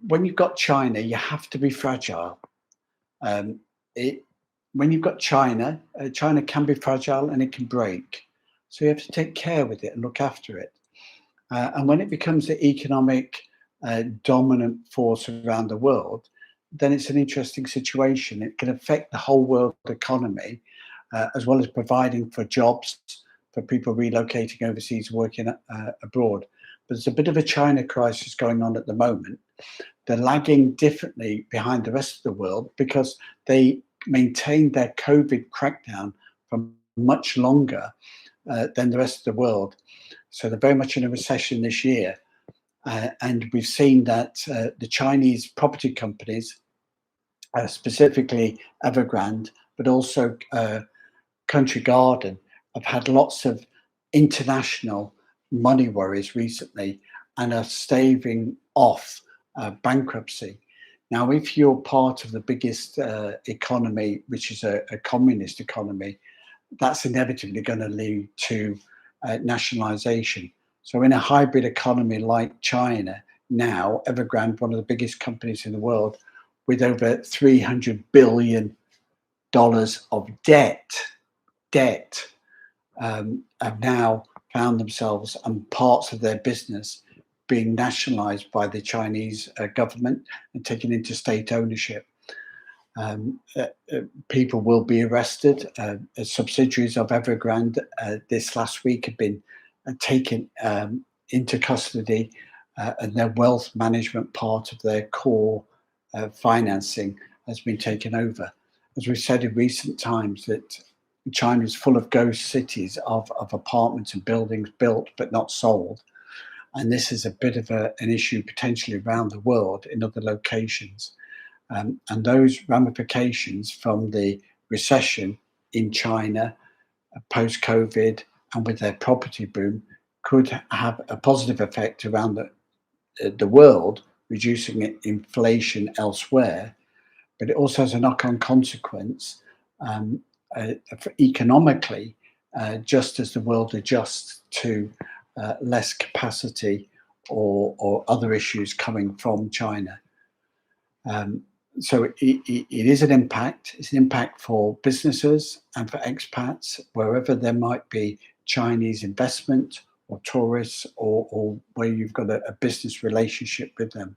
when you've got China, you have to be fragile. Um, it when you've got China, China can be fragile and it can break. So you have to take care with it and look after it. And when it becomes the economic dominant force around the world, then it's an interesting situation. It can affect the whole world economy, as well as providing for jobs for people relocating overseas, working abroad. But there's a bit of a China crisis going on at the moment. They're lagging differently behind the rest of the world because they maintained their COVID crackdown for much longer than the rest of the world. So they're very much in a recession this year. And we've seen that the Chinese property companies, specifically Evergrand, but also Country Garden, have had lots of international money worries recently and are staving off bankruptcy. Now, if you're part of the biggest economy, which is a communist economy, that's inevitably going to lead to nationalization. So, in a hybrid economy like China, now Evergrande, one of the biggest companies in the world, with over $300 billion of debt, have now found themselves and parts of their business being nationalized by the Chinese government and taken into state ownership. People will be arrested. Subsidiaries of Evergrande this last week have been taken into custody, and their wealth management part of their core financing has been taken over. As we've said in recent times, that China is full of ghost cities of apartments and buildings built but not sold. And this is a bit of an issue potentially around the world in other locations. And those ramifications from the recession in China post-COVID and with their property boom could have a positive effect around the world, reducing inflation elsewhere. But it also has a knock-on consequence economically, just as the world adjusts to less capacity or other issues coming from China. So it is an impact. It's an impact for businesses and for expats, wherever there might be Chinese investment or tourists or where you've got a business relationship with them.